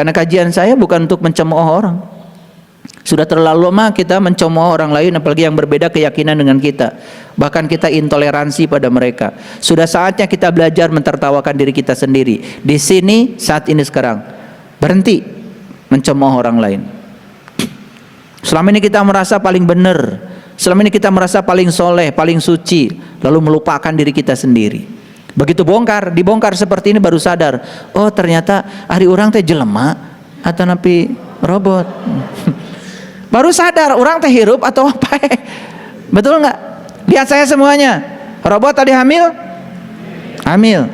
Karena kajian saya bukan untuk mencemooh orang. Sudah terlalu lama kita mencemooh orang lain, apalagi yang berbeda keyakinan dengan kita. Bahkan kita intoleransi pada mereka. Sudah saatnya kita belajar mentertawakan diri kita sendiri. Di sini saat ini sekarang, berhenti mencemooh orang lain. Selama ini kita merasa paling benar, selama ini kita merasa paling soleh, paling suci, lalu melupakan diri kita sendiri. Begitu dibongkar seperti ini baru sadar, oh ternyata hari orang teh jelema atau napi robot. Baru sadar orang teh hirup atau apa. Betul nggak? Lihat saya semuanya. Robot tadi hamil? Hamil.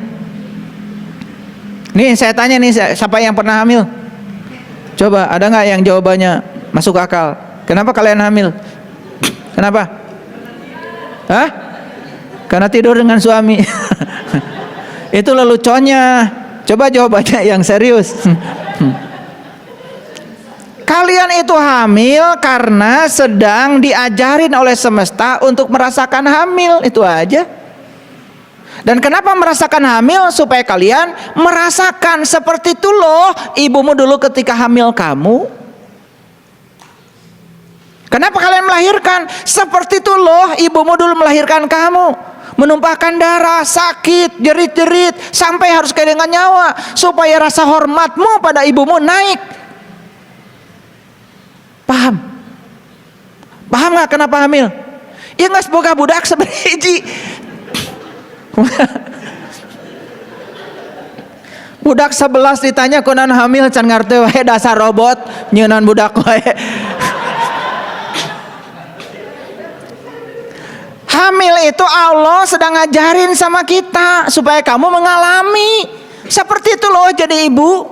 Nih saya tanya nih, siapa yang pernah hamil? Coba ada nggak yang jawabannya masuk akal? Kenapa kalian hamil? Kenapa? Hah? Karena tidur dengan suami. Itu leluconnya. Coba jawabannya yang serius. Kalian itu hamil karena sedang diajarin oleh semesta untuk merasakan hamil, itu aja. Dan kenapa merasakan hamil? Supaya kalian merasakan seperti itu loh ibumu dulu ketika hamil kamu. Kenapa kalian melahirkan? Seperti itu loh ibumu dulu melahirkan kamu. Menumpahkan darah, sakit, jerit-jerit, sampai harus kehilangan nyawa. Supaya rasa hormatmu pada ibumu naik. Paham? Paham gak kenapa hamil? Ya gak semoga budak seberiji. Budak 11 ditanya kunaon hamil, can ngarti wae dasar robot nyeunan budak wae. Hamil itu Allah sedang ngajarin sama kita supaya kamu mengalami seperti itu loh jadi ibu.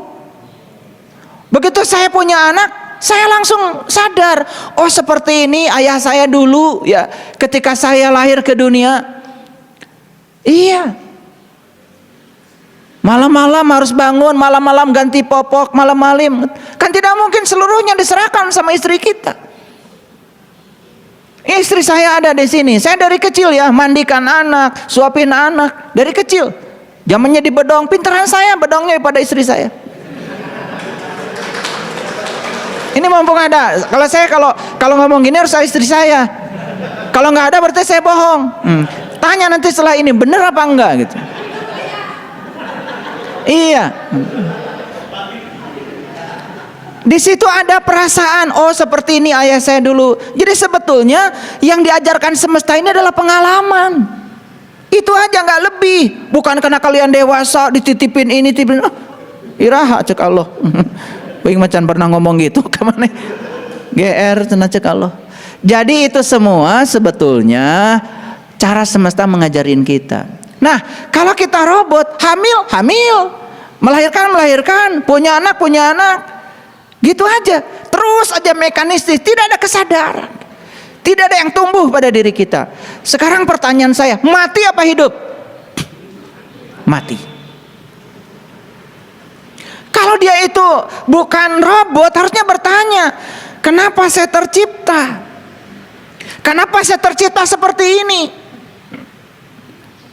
Begitu saya punya anak, saya langsung sadar, oh seperti ini ayah saya dulu ya ketika saya lahir ke dunia. Iya. Malam-malam harus bangun, malam-malam ganti popok, malam-malam. Kan tidak mungkin seluruhnya diserahkan sama istri kita. Istri saya ada di sini. Saya dari kecil ya mandikan anak, suapin anak dari kecil. Zamannya di bedong, pinteran saya bedongnya pada istri saya. Ini mumpung ada. Kalau saya kalau ngomong gini harus istri saya. Kalau nggak ada berarti saya bohong. Tanya nanti setelah ini bener apa enggak gitu. Iya. Di situ ada perasaan, oh seperti ini ayah saya dulu. Jadi sebetulnya yang diajarkan semesta ini adalah pengalaman. Itu aja nggak lebih. Bukan karena kalian dewasa dititipin ini, titipin. Iraha cek Allah. Wing macan pernah ngomong gitu kemana? GR cenah cek Allah. Jadi itu semua sebetulnya cara semesta mengajarin kita. Nah, kalau kita robot, hamil, melahirkan, punya anak, gitu aja, terus aja mekanistis, tidak ada kesadaran, tidak ada yang tumbuh pada diri kita. Sekarang pertanyaan saya, mati apa hidup? Mati. Kalau dia itu bukan robot, harusnya bertanya, kenapa saya tercipta? Kenapa saya tercipta seperti ini?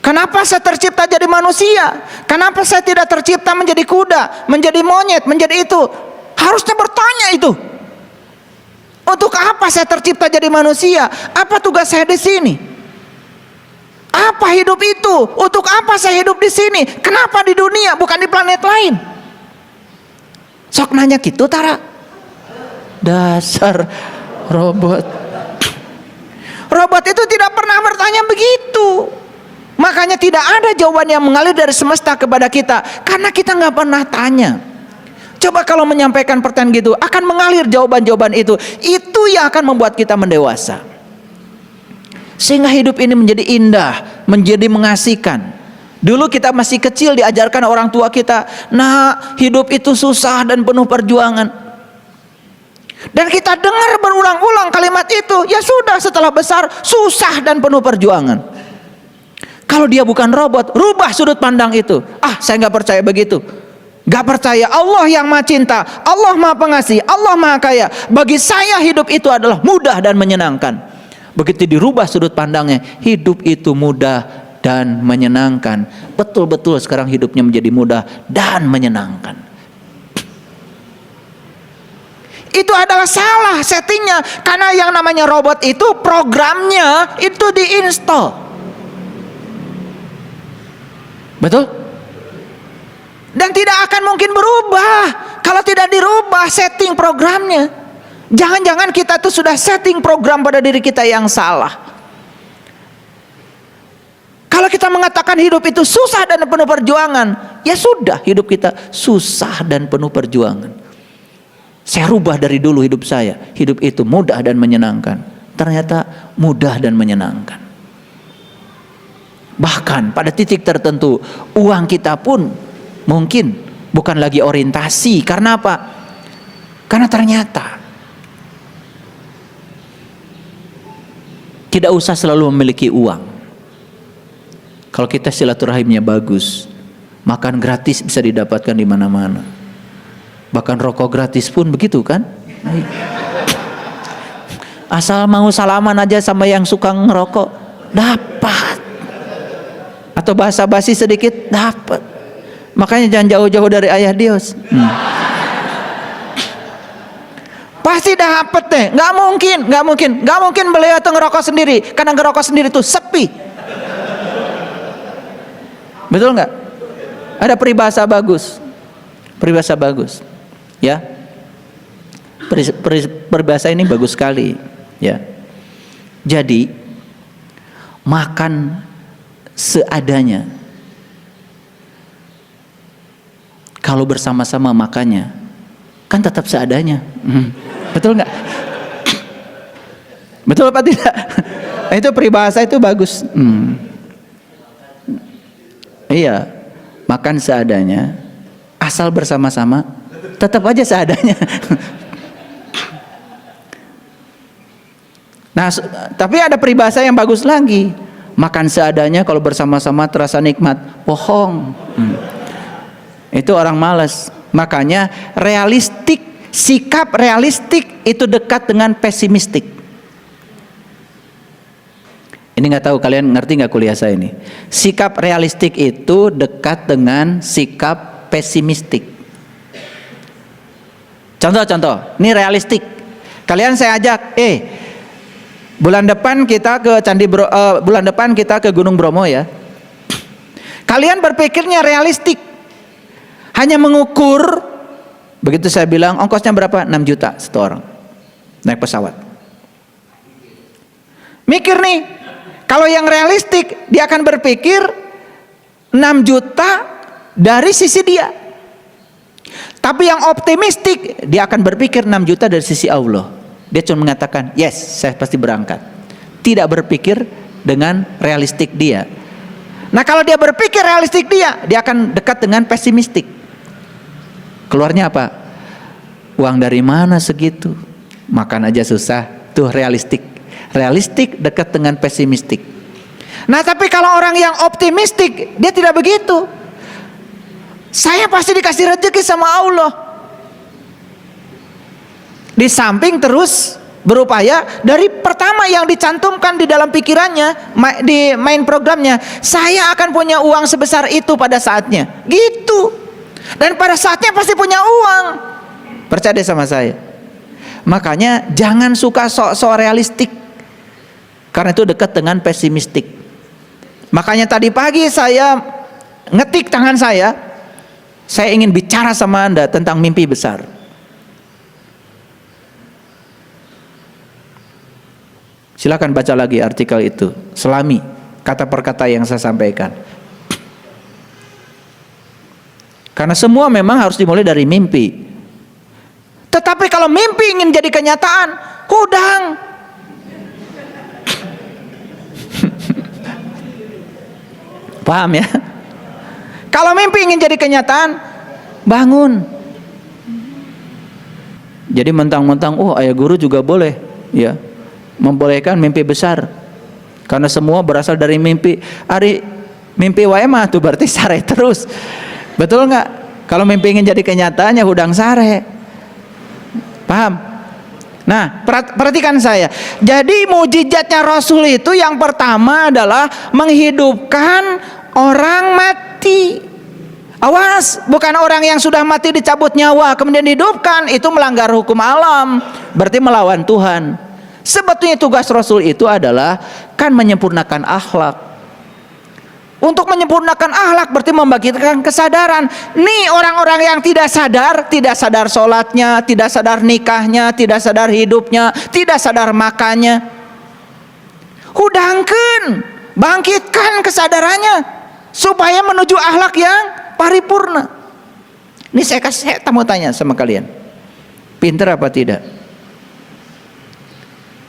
Kenapa saya tercipta jadi manusia? Kenapa saya tidak tercipta menjadi kuda, menjadi monyet, menjadi itu? Harusnya bertanya itu. Untuk apa saya tercipta jadi manusia? Apa tugas saya di sini? Apa hidup itu? Untuk apa saya hidup di sini? Kenapa di dunia bukan di planet lain? Sok nanya gitu Tara. Dasar robot. Robot itu tidak pernah bertanya begitu. Makanya tidak ada jawaban yang mengalir dari semesta kepada kita, karena kita nggak pernah tanya. Coba kalau menyampaikan pertanyaan gitu, akan mengalir jawaban-jawaban itu. Itu yang akan membuat kita mendewasa. Sehingga hidup ini menjadi indah, menjadi mengasihkan. Dulu kita masih kecil diajarkan orang tua kita, nah hidup itu susah dan penuh perjuangan. Dan kita dengar berulang-ulang kalimat itu, ya sudah setelah besar susah dan penuh perjuangan. Kalau dia bukan robot, rubah sudut pandang itu. Ah, saya nggak percaya begitu. Nggak percaya Allah yang maha cinta, Allah maha pengasih, Allah maha kaya. Bagi saya hidup itu adalah mudah dan menyenangkan. Begitu dirubah sudut pandangnya, hidup itu mudah dan menyenangkan. Betul-betul sekarang hidupnya menjadi mudah dan menyenangkan. Itu adalah salah settingnya. Karena yang namanya robot itu programnya itu diinstal. Betul? Dan tidak akan mungkin berubah kalau tidak dirubah setting programnya. Jangan-jangan kita tuh sudah setting program pada diri kita yang salah. Kalau kita mengatakan hidup itu susah dan penuh perjuangan, ya sudah, hidup kita susah dan penuh perjuangan. Saya rubah dari dulu hidup saya, hidup itu mudah dan menyenangkan. Ternyata mudah dan menyenangkan. Bahkan pada titik tertentu uang kita pun mungkin bukan lagi orientasi. Karena apa? Karena ternyata tidak usah selalu memiliki uang. Kalau kita silaturahimnya bagus, makan gratis bisa didapatkan di mana-mana. Bahkan rokok gratis pun begitu kan? Asal mau salaman aja sama yang suka ngerokok, dapat. Atau basa-basi sedikit, dapat. Makanya jangan jauh-jauh dari ayah Dios. Pasti dapat deh, nggak mungkin beliau tuh ngerokok sendiri, karena ngerokok sendiri tuh sepi. Betul nggak? Ada peribahasa bagus, ya. Peribahasa ini bagus sekali, ya. Jadi makan seadanya. Kalau bersama-sama makannya, kan tetap seadanya. Betul nggak? Betul apa tidak? Itu peribahasa itu bagus. Iya, makan seadanya, asal bersama-sama, tetap aja seadanya. Nah, tapi ada peribahasa yang bagus lagi. Makan seadanya kalau bersama-sama terasa nikmat. Bohong. Itu orang malas. Makanya realistik, sikap realistik itu dekat dengan pesimistik. Ini nggak tahu kalian ngerti nggak kuliah saya ini. Sikap realistik itu dekat dengan sikap pesimistik. Contoh, ini realistik. Kalian saya ajak, bulan depan kita ke bulan depan kita ke Gunung Bromo ya. Kalian berpikirnya realistik, hanya mengukur. Begitu saya bilang ongkosnya berapa? 6 juta satu orang naik pesawat. Mikir nih. Kalau yang realistik, dia akan berpikir 6 juta dari sisi dia. Tapi yang optimistik, dia akan berpikir 6 juta dari sisi Allah. Dia cuma mengatakan, yes, saya pasti berangkat. Tidak berpikir dengan realistik dia. Nah, kalau dia berpikir realistik dia akan dekat dengan pesimistik. Keluarnya apa? Uang dari mana segitu? Makan aja susah. Tuh realistik. Realistik dekat dengan pesimistik. Nah, tapi kalau orang yang optimistik, dia tidak begitu. Saya pasti dikasih rezeki sama Allah. Di samping terus berupaya dari pertama yang dicantumkan di dalam pikirannya, di main programnya, saya akan punya uang sebesar itu pada saatnya. Gitu. Dan pada saatnya pasti punya uang. Percaya deh sama saya. Makanya jangan suka sok-sok realistik. Karena itu dekat dengan pesimistik. Makanya tadi pagi saya ngetik tangan saya ingin bicara sama Anda tentang mimpi besar. Silakan baca lagi artikel itu, selami kata per kata yang saya sampaikan. Karena semua memang harus dimulai dari mimpi. Tetapi kalau mimpi ingin jadi kenyataan, kudang. Paham ya? Kalau mimpi ingin jadi kenyataan, bangun. Jadi mentang-mentang, ayah guru juga boleh, ya, membolehkan mimpi besar. Karena semua berasal dari mimpi. Ari mimpi wae mah tuh berarti sare terus. Betul nggak? Kalau mimpi ingin jadi kenyataannya hudang sare. Paham? Nah, perhatikan saya. Jadi mujizatnya Rasul itu yang pertama adalah menghidupkan orang mati. Awas, bukan orang yang sudah mati dicabut nyawa kemudian dihidupkan, itu melanggar hukum alam, berarti melawan Tuhan. Sebetulnya tugas Rasul itu adalah kan menyempurnakan akhlak. Untuk menyempurnakan akhlak berarti membagikan kesadaran. Nih orang-orang yang tidak sadar sholatnya, tidak sadar nikahnya, tidak sadar hidupnya, tidak sadar makannya. Hudangkeun, bangkitkan kesadarannya supaya menuju akhlak yang paripurna. Ini saya mau tanya sama kalian, pinter apa tidak?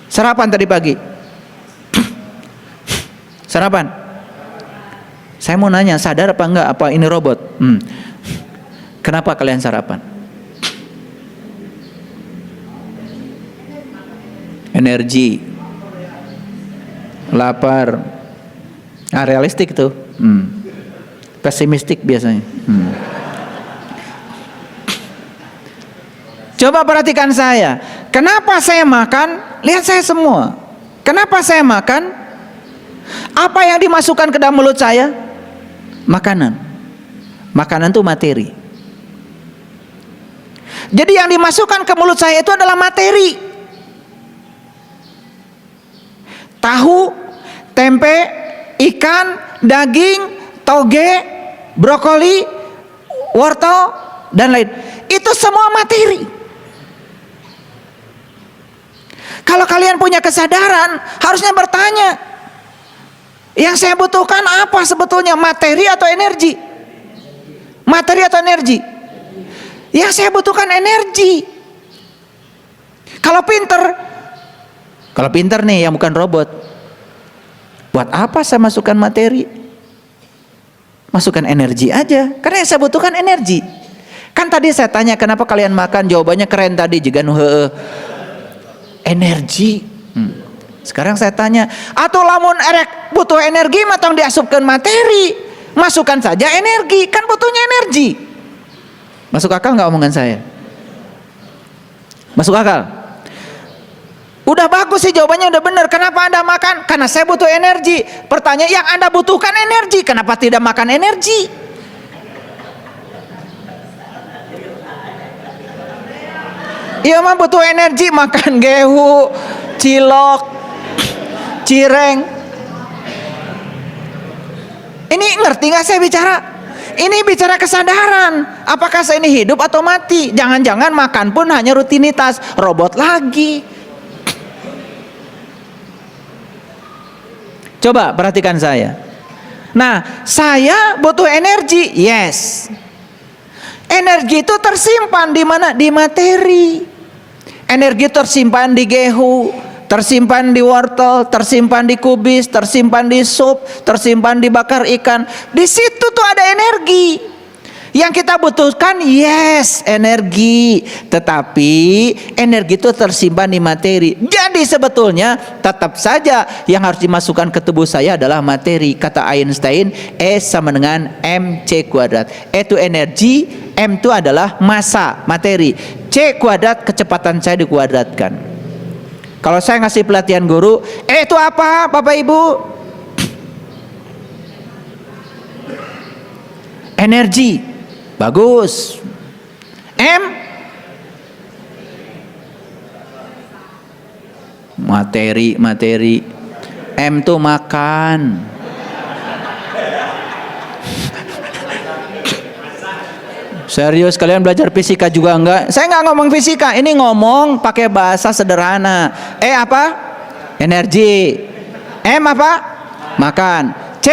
Sarapan tadi pagi? Sarapan? Saya mau nanya, sadar apa enggak? Apa ini robot? Kenapa kalian sarapan? Energi, lapar, realistik tuh. Pesimistik biasanya. Coba perhatikan saya. Kenapa saya makan? Lihat saya semua. Kenapa saya makan? Apa yang dimasukkan ke dalam mulut saya? Makanan. Makanan itu materi. Jadi yang dimasukkan ke mulut saya itu adalah materi. Tahu, tempe, ikan, daging, toge, brokoli, wortel, dan lain. Itu semua materi. Kalau kalian punya kesadaran, harusnya bertanya, yang saya butuhkan apa sebetulnya, materi atau energi? Materi atau energi? Yang saya butuhkan energi. Kalau pinter nih, yang bukan robot, buat apa saya masukkan materi? Masukkan energi aja, karena yang saya butuhkan energi. Kan tadi saya tanya kenapa kalian makan, jawabannya keren tadi, juga energi. Sekarang saya tanya, atau lamun erek butuh energi matang diasupkan materi, masukkan saja energi, kan butuhnya energi. Masuk akal nggak omongan saya? Masuk akal? Udah bagus sih jawabannya, udah benar. Kenapa Anda makan? Karena saya butuh energi. Pertanyaan, yang Anda butuhkan energi, kenapa tidak makan energi? Iya mah butuh energi, makan gehu, cilok, cireng. Ini ngerti gak saya bicara? Ini bicara kesadaran. Apakah saya ini hidup atau mati? Jangan-jangan makan pun hanya rutinitas, robot lagi. Coba perhatikan saya. Nah, saya butuh energi, yes. Energi itu tersimpan di mana? Di materi. Energi tersimpan di gehu, tersimpan di wortel, tersimpan di kubis, tersimpan di sup, tersimpan di bakar ikan. Di situ tuh ada energi. Yang kita butuhkan, yes, energi. Tetapi energi itu tersimpan di materi. Jadi sebetulnya tetap saja yang harus dimasukkan ke tubuh saya adalah materi. Kata Einstein, E sama dengan mc kuadrat. E itu energi, M itu adalah massa, materi. C kuadrat, kecepatan saya dikuadratkan. Kalau saya ngasih pelatihan guru, itu apa Bapak Ibu? Energi. Bagus. M, materi. M itu makan. Serius kalian belajar fisika juga enggak? Saya enggak ngomong fisika, ini ngomong pakai bahasa sederhana. E apa? Energi. M apa? Makan. C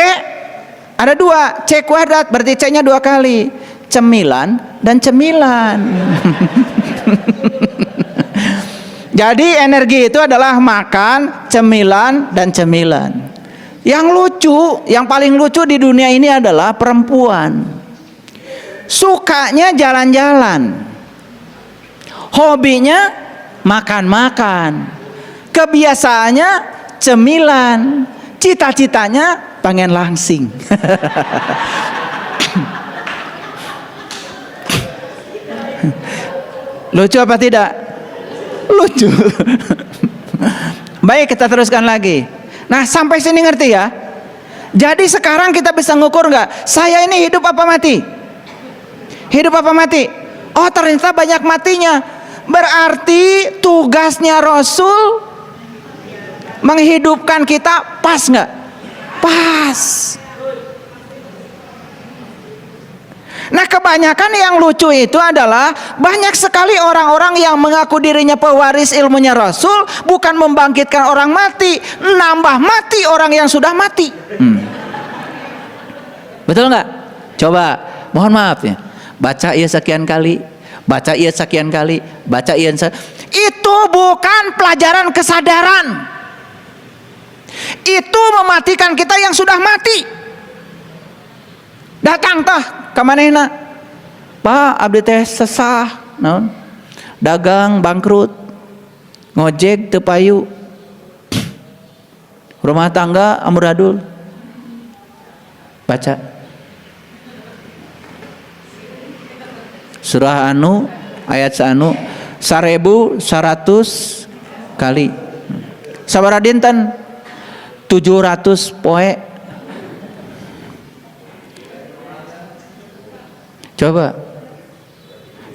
ada 2, C kuadrat berarti C-nya 2 kali. Cemilan dan cemilan. Jadi energi itu adalah makan, cemilan, dan cemilan. Yang lucu, yang paling lucu di dunia ini adalah perempuan. Sukanya jalan-jalan, hobinya makan-makan, kebiasaannya cemilan, cita-citanya pengen langsing. Lucu apa tidak? Lucu. Baik, kita teruskan lagi. Nah, sampai sini ngerti ya? Jadi sekarang kita bisa ngukur nggak? Saya ini hidup apa mati? Hidup apa mati? Oh, ternyata banyak matinya. Berarti tugasnya Rasul menghidupkan kita pas nggak? Pas. Nah, kebanyakan yang lucu itu adalah banyak sekali orang-orang yang mengaku dirinya pewaris ilmunya Rasul, bukan membangkitkan orang mati, nambah mati orang yang sudah mati. Betul nggak? Coba, mohon maaf ya, baca ia sekian kali, baca ia sekian kali, baca ia itu bukan pelajaran kesadaran. Itu mematikan kita yang sudah mati. Datang tah ka manehna, Pak abdi teh sesah naon, dagang bangkrut, ngojek teu payu, rumah tangga amburadul. Baca surah anu ayat saanu 1100 kali. Sabaraha dinten? 700 poe. Coba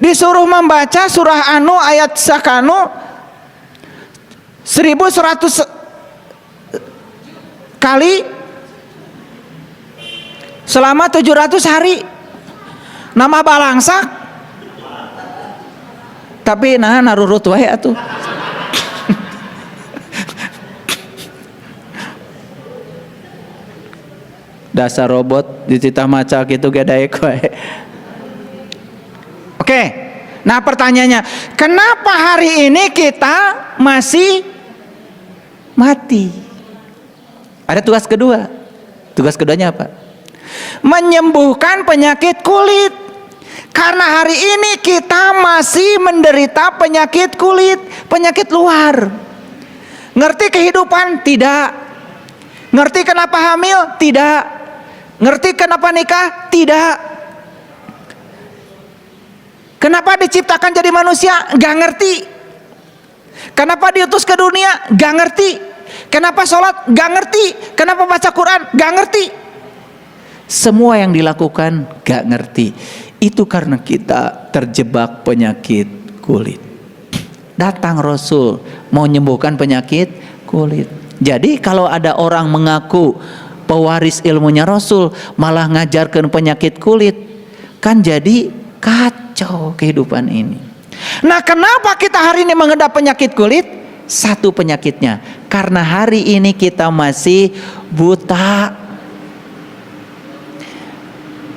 disuruh membaca surah anu ayat sakanu 1100 kali selama 700 hari. Nama balangsak tapi nah narurut wae atuh. Dasar robot dititah maca gitu ge daek wae. Oke, nah pertanyaannya, kenapa hari ini kita masih mati? Ada tugas kedua. Tugas keduanya apa? Menyembuhkan penyakit kulit. Karena hari ini kita masih menderita penyakit kulit, penyakit luar. Ngerti kehidupan? Tidak. Ngerti kenapa hamil? Tidak. Ngerti kenapa nikah? Tidak. Kenapa diciptakan jadi manusia? Gak ngerti. Kenapa diutus ke dunia? Gak ngerti. Kenapa sholat? Gak ngerti. Kenapa baca Quran? Gak ngerti. Semua yang dilakukan gak ngerti. Itu karena kita terjebak penyakit kulit. Datang Rasul mau menyembuhkan penyakit kulit. Jadi kalau ada orang mengaku pewaris ilmunya Rasul malah ngajarkan penyakit kulit, kan jadi kacau kehidupan ini. Nah, kenapa kita hari ini mengidap penyakit kulit? Satu penyakitnya, karena hari ini kita masih buta.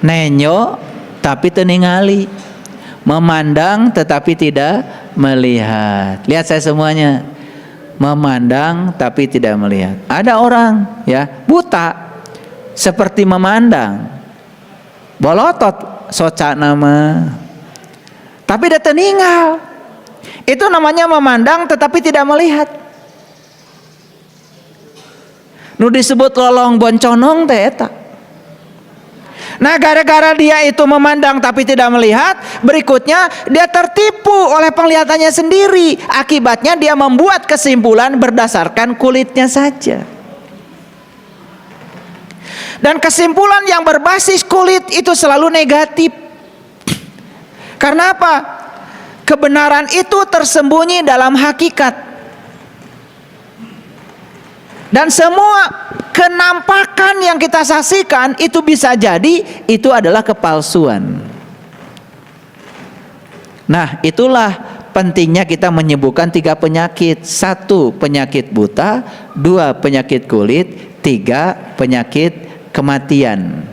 Nenyo tapi teningali, memandang tetapi tidak melihat. Lihat saya semuanya, memandang tapi tidak melihat. Ada orang ya buta seperti memandang, bolotot soca nama, tapi dia teninggal. Itu namanya memandang tetapi tidak melihat. Nu disebut lolong bonconong teh eta. Nah, gara-gara dia itu memandang tapi tidak melihat, berikutnya dia tertipu oleh penglihatannya sendiri. Akibatnya dia membuat kesimpulan berdasarkan kulitnya saja. Dan kesimpulan yang berbasis kulit itu selalu negatif. Karena apa? Kebenaran itu tersembunyi dalam hakikat. Dan semua kenampakan yang kita saksikan itu bisa jadi itu adalah kepalsuan. Nah, itulah pentingnya kita menyembuhkan 3 penyakit. 1 penyakit buta, 2 penyakit kulit, 3 penyakit kematian.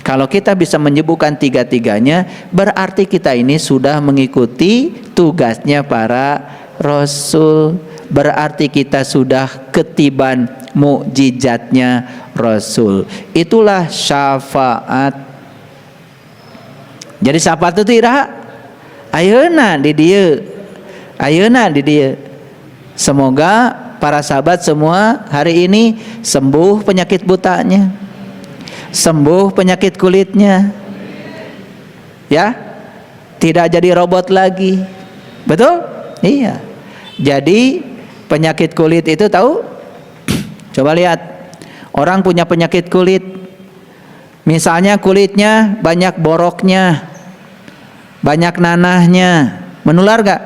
Kalau kita bisa menyembuhkan 3-tiganya, berarti kita ini sudah mengikuti tugasnya para Rasul. Berarti kita sudah ketiban mukjizatnya Rasul. Itulah syafaat. Jadi syafaat itu iraha ayeuna di dieu. Ayeuna di dieu. Semoga para sahabat semua hari ini sembuh penyakit butanya, sembuh penyakit kulitnya, ya, tidak jadi robot lagi. Betul? Iya. Jadi penyakit kulit itu tahu? Coba lihat, orang punya penyakit kulit, misalnya kulitnya banyak boroknya, banyak nanahnya, menular gak?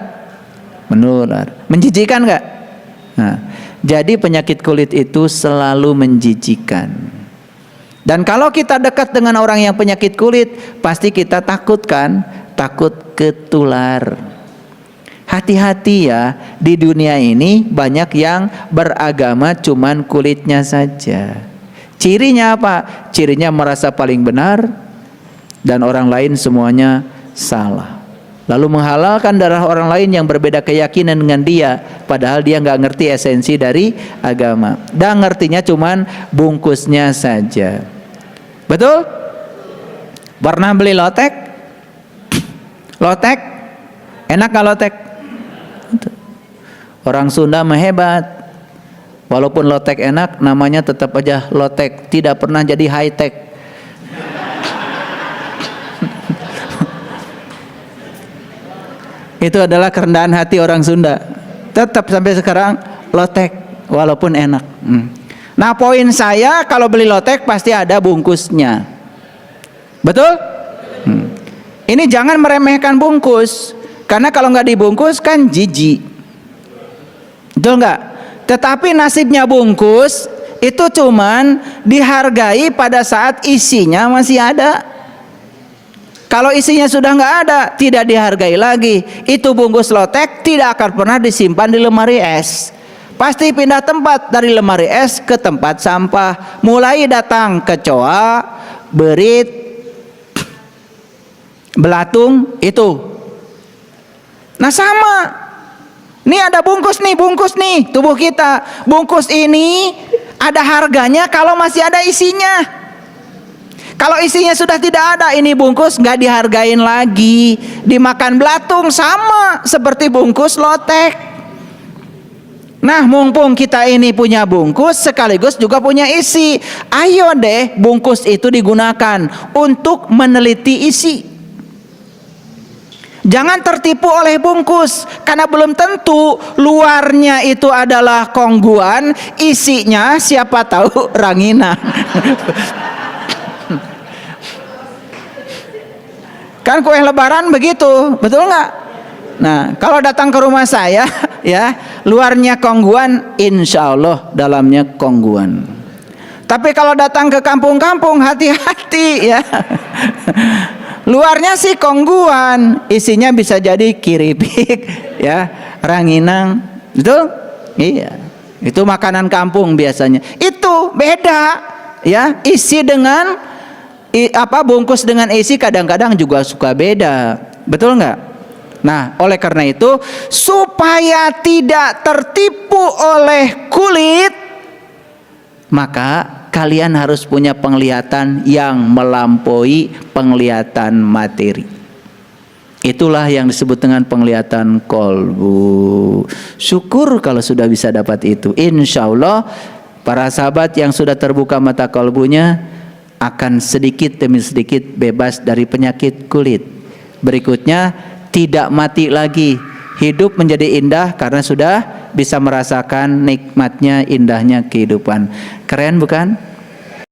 Menular. Menjijikan gak? Nah, jadi penyakit kulit itu selalu menjijikan. Dan kalau kita dekat dengan orang yang penyakit kulit, pasti kita takut kan? Takut ketular. Hati-hati ya, di dunia ini banyak yang beragama cuman kulitnya saja. Cirinya apa? Cirinya merasa paling benar dan orang lain semuanya salah. Lalu menghalalkan darah orang lain yang berbeda keyakinan dengan dia, padahal dia nggak ngerti esensi dari agama. Dan ngertinya cuman bungkusnya saja. Betul? Pernah beli lotek? Lotek? Enak nggak lotek? Orang Sunda mah hebat. Walaupun lotek enak, namanya tetap aja lotek, tidak pernah jadi high tech. Itu adalah kerendahan hati orang Sunda. Tetap sampai sekarang lotek walaupun enak. Nah, poin saya kalau beli lotek pasti ada bungkusnya. Betul? Ini jangan meremehkan bungkus, karena kalau nggak dibungkus kan jijik. Betul nggak? Tetapi nasibnya bungkus itu cuman dihargai pada saat isinya masih ada. Kalau isinya sudah nggak ada, tidak dihargai lagi. Itu bungkus lotek tidak akan pernah disimpan di lemari es. Pasti pindah tempat dari lemari es ke tempat sampah. Mulai datang kecoa, berit, belatung, itu. Nah sama. Nih ada bungkus nih tubuh kita. Bungkus ini ada harganya kalau masih ada isinya. Kalau isinya sudah tidak ada, ini bungkus nggak dihargain lagi, dimakan belatung, sama seperti bungkus lotek. Nah, mumpung kita ini punya bungkus sekaligus juga punya isi, ayo deh bungkus itu digunakan untuk meneliti isi. Jangan tertipu oleh bungkus, karena belum tentu luarnya itu adalah kongguan, isinya siapa tahu ranginang. Kan kue lebaran begitu, betul nggak? Nah, kalau datang ke rumah saya, ya, luarnya kongguan, insya Allah dalamnya kongguan. Tapi kalau datang ke kampung-kampung, hati-hati ya. Luarnya sih kongguan, isinya bisa jadi kiripik, ya, ranginang, betul? Iya, itu makanan kampung biasanya. Itu beda, ya, isi dengan bungkus dengan isi kadang-kadang juga suka beda, betul nggak? Nah, oleh karena itu supaya tidak tertipu oleh kulit, maka kalian harus punya penglihatan yang melampaui penglihatan materi. Itulah yang disebut dengan penglihatan kolbu. Syukur kalau sudah bisa dapat itu. Insya Allah para sahabat yang sudah terbuka mata kolbunya akan sedikit demi sedikit bebas dari penyakit kulit. Berikutnya, tidak mati lagi. Hidup menjadi indah karena sudah bisa merasakan nikmatnya, indahnya kehidupan. Keren bukan?